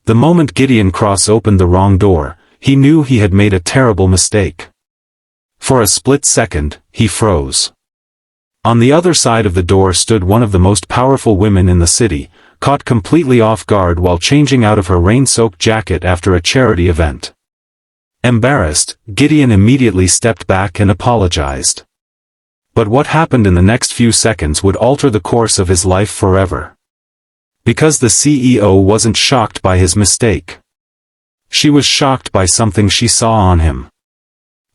The moment Gideon Cross opened the wrong door, he knew he had made a terrible mistake. For a split second, he froze. On the other side of the door stood one of the most powerful women in the city, caught completely off guard while changing out of her rain-soaked jacket after a charity event. Embarrassed, Gideon immediately stepped back and apologized. But what happened in the next few seconds would alter the course of his life forever. Because the CEO wasn't shocked by his mistake. She was shocked by something she saw on him.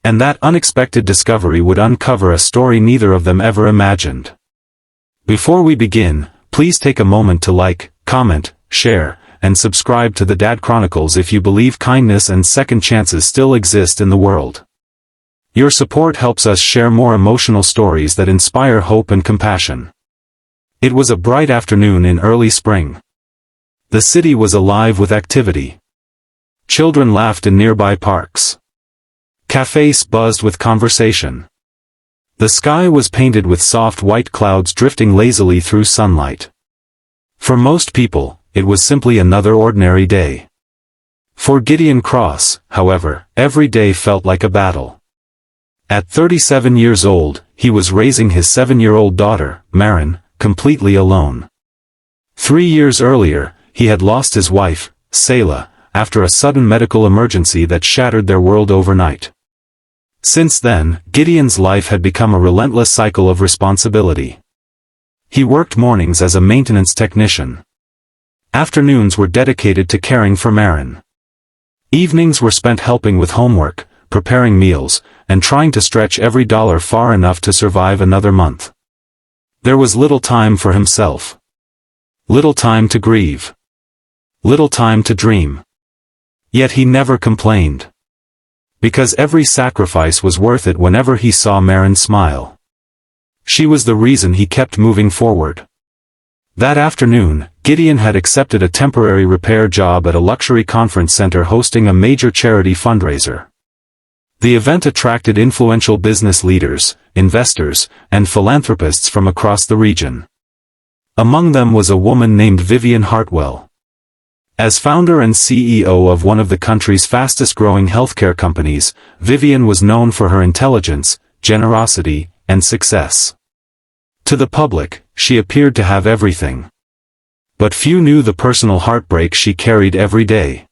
And that unexpected discovery would uncover a story neither of them ever imagined. Before we begin, please take a moment to like, comment, share, and subscribe to the Dad Chronicles if you believe kindness and second chances still exist in the world. Your support helps us share more emotional stories that inspire hope and compassion. It was a bright afternoon in early spring. The city was alive with activity. Children laughed in nearby parks. Cafes buzzed with conversation. The sky was painted with soft white clouds drifting lazily through sunlight. For most people, it was simply another ordinary day. For Gideon Cross, however, every day felt like a battle. At 37 years old, he was raising his 7-year-old daughter, Marin, completely alone. 3 years earlier, he had lost his wife, Selah, after a sudden medical emergency that shattered their world overnight. Since then, Gideon's life had become a relentless cycle of responsibility. He worked mornings as a maintenance technician. Afternoons were dedicated to caring for Marin. Evenings were spent helping with homework, preparing meals, and trying to stretch every dollar far enough to survive another month. There was little time for himself. Little time to grieve. Little time to dream. Yet he never complained. Because every sacrifice was worth it whenever he saw Marin smile. She was the reason he kept moving forward. That afternoon, Gideon had accepted a temporary repair job at a luxury conference center hosting a major charity fundraiser. The event attracted influential business leaders, investors, and philanthropists from across the region. Among them was a woman named Vivian Hartwell. As founder and CEO of one of the country's fastest-growing healthcare companies, Vivian was known for her intelligence, generosity, and success. To the public, she appeared to have everything. But few knew the personal heartbreak she carried every day.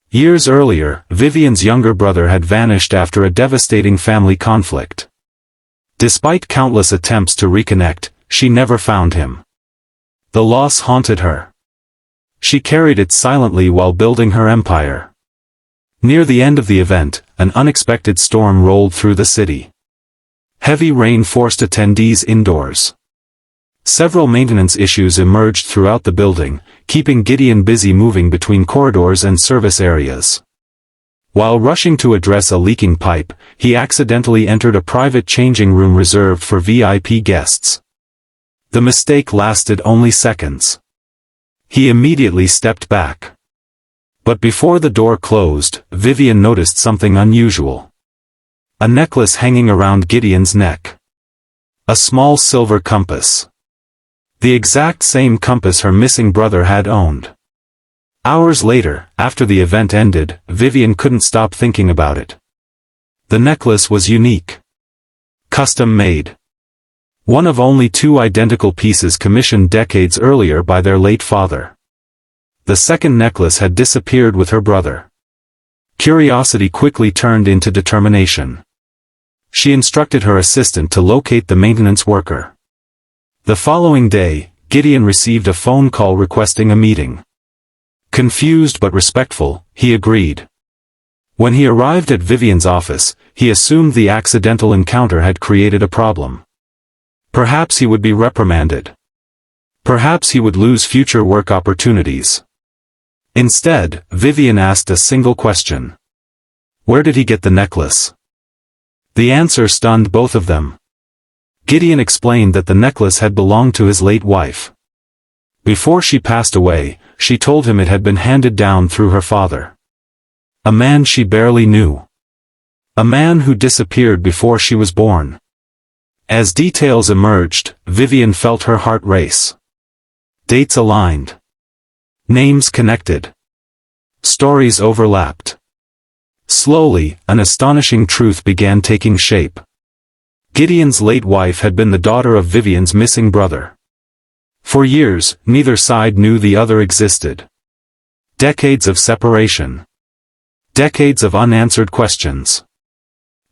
Years earlier, Vivian's younger brother had vanished after a devastating family conflict. Despite countless attempts to reconnect, she never found him. The loss haunted her. She carried it silently while building her empire. Near the end of the event, an unexpected storm rolled through the city. Heavy rain forced attendees indoors. Several maintenance issues emerged throughout the building, keeping Gideon busy moving between corridors and service areas. While rushing to address a leaking pipe, he accidentally entered a private changing room reserved for VIP guests. The mistake lasted only seconds. He immediately stepped back. But before the door closed, Vivian noticed something unusual. A necklace hanging around Gideon's neck. A small silver compass. The exact same compass her missing brother had owned. Hours later, after the event ended, Vivian couldn't stop thinking about it. The necklace was unique. Custom made. One of only 2 identical pieces commissioned decades earlier by their late father. The second necklace had disappeared with her brother. Curiosity quickly turned into determination. She instructed her assistant to locate the maintenance worker. The following day, Gideon received a phone call requesting a meeting. Confused but respectful, he agreed. When he arrived at Vivian's office, he assumed the accidental encounter had created a problem. Perhaps he would be reprimanded. Perhaps he would lose future work opportunities. Instead, Vivian asked a single question. Where did he get the necklace? The answer stunned both of them. Gideon explained that the necklace had belonged to his late wife. Before she passed away, she told him it had been handed down through her father. A man she barely knew. A man who disappeared before she was born. As details emerged, Vivian felt her heart race. Dates aligned. Names connected. Stories overlapped. Slowly, an astonishing truth began taking shape. Gideon's late wife had been the daughter of Vivian's missing brother. For years, neither side knew the other existed. Decades of separation. Decades of unanswered questions.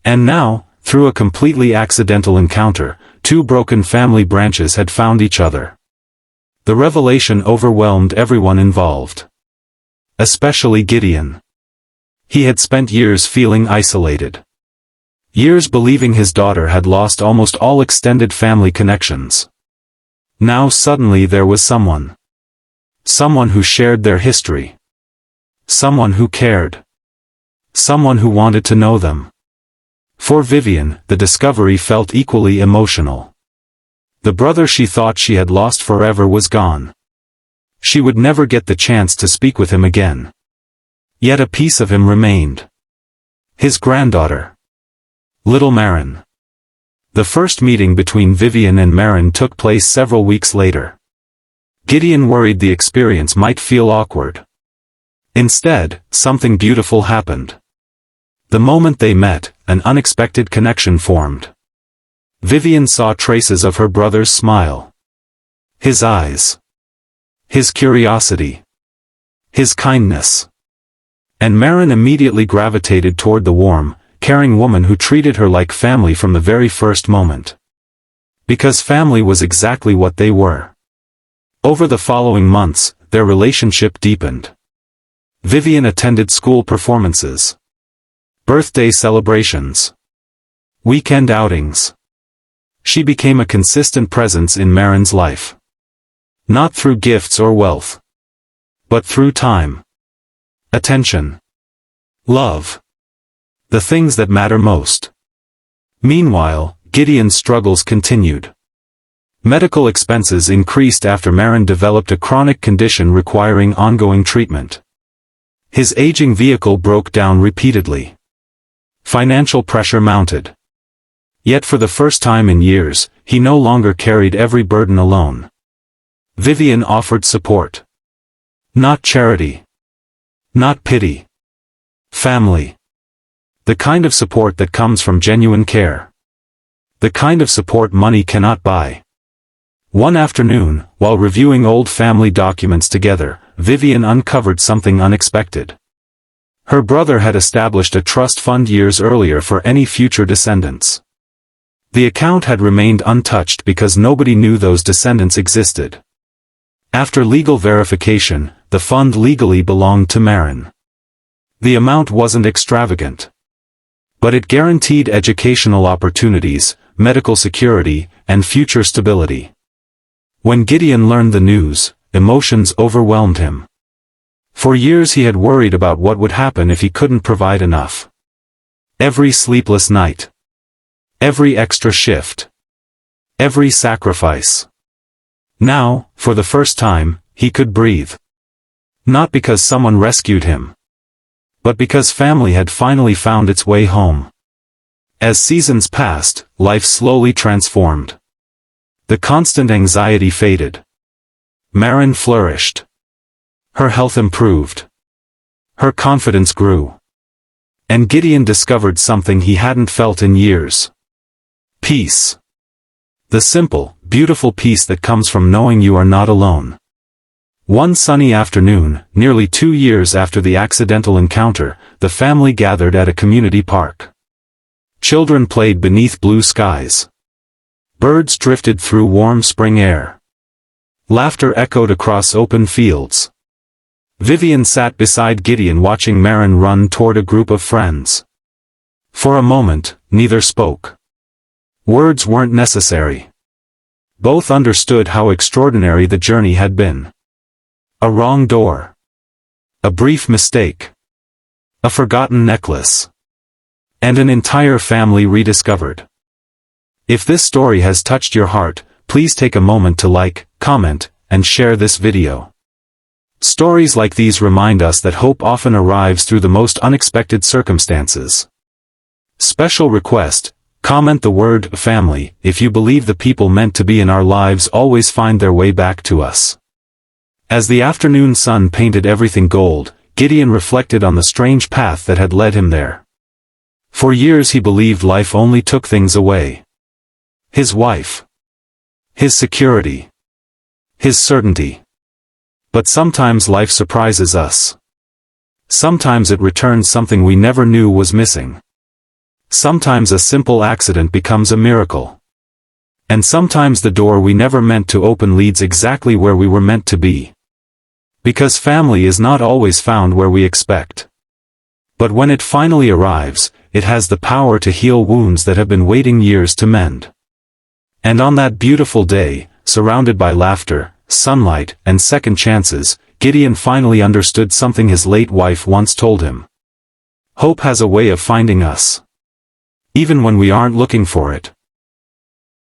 And now, through a completely accidental encounter, two broken family branches had found each other. The revelation overwhelmed everyone involved. Especially Gideon. He had spent years feeling isolated. Years believing his daughter had lost almost all extended family connections. Now suddenly there was someone. Someone who shared their history. Someone who cared. Someone who wanted to know them. For Vivian, the discovery felt equally emotional. The brother she thought she had lost forever was gone. She would never get the chance to speak with him again. Yet a piece of him remained. His granddaughter. Little Marin. The first meeting between Vivian and Marin took place several weeks later. Gideon worried the experience might feel awkward. Instead, something beautiful happened. The moment they met, an unexpected connection formed. Vivian saw traces of her brother's smile. His eyes. His curiosity. His kindness. And Marin immediately gravitated toward the warm, caring woman who treated her like family from the very first moment. Because family was exactly what they were. Over the following months, their relationship deepened. Vivian attended school performances. Birthday celebrations. Weekend outings. She became a consistent presence in Marin's life. Not through gifts or wealth. But through time. Attention. Love. The things that matter most. Meanwhile, Gideon's struggles continued. Medical expenses increased after Marin developed a chronic condition requiring ongoing treatment. His aging vehicle broke down repeatedly. Financial pressure mounted. Yet for the first time in years, he no longer carried every burden alone. Vivian offered support. Not charity. Not pity. Family. The kind of support that comes from genuine care. The kind of support money cannot buy. One afternoon, while reviewing old family documents together, Vivian uncovered something unexpected. Her brother had established a trust fund years earlier for any future descendants. The account had remained untouched because nobody knew those descendants existed. After legal verification, the fund legally belonged to Marin. The amount wasn't extravagant. But it guaranteed educational opportunities, medical security, and future stability. When Gideon learned the news, emotions overwhelmed him. For years he had worried about what would happen if he couldn't provide enough. Every sleepless night. Every extra shift. Every sacrifice. Now, for the first time, he could breathe. Not because someone rescued him. But because family had finally found its way home. As seasons passed, life slowly transformed. The constant anxiety faded. Marin flourished. Her health improved. Her confidence grew. And Gideon discovered something he hadn't felt in years. Peace. The simple, beautiful peace that comes from knowing you are not alone. One sunny afternoon, nearly 2 years after the accidental encounter, the family gathered at a community park. Children played beneath blue skies. Birds drifted through warm spring air. Laughter echoed across open fields. Vivian sat beside Gideon watching Marin run toward a group of friends. For a moment, neither spoke. Words weren't necessary. Both understood how extraordinary the journey had been. A wrong door. A brief mistake. A forgotten necklace. And an entire family rediscovered. If this story has touched your heart, please take a moment to like, comment, and share this video. Stories like these remind us that hope often arrives through the most unexpected circumstances. Special request: comment the word family if you believe the people meant to be in our lives always find their way back to us. As the afternoon sun painted everything gold, Gideon reflected on the strange path that had led him there. For years he believed life only took things away. His wife. His security. His certainty. But sometimes life surprises us. Sometimes it returns something we never knew was missing. Sometimes a simple accident becomes a miracle. And sometimes the door we never meant to open leads exactly where we were meant to be. Because family is not always found where we expect. But when it finally arrives, it has the power to heal wounds that have been waiting years to mend. And on that beautiful day, surrounded by laughter, sunlight, and second chances, Gideon finally understood something his late wife once told him. Hope has a way of finding us. Even when we aren't looking for it.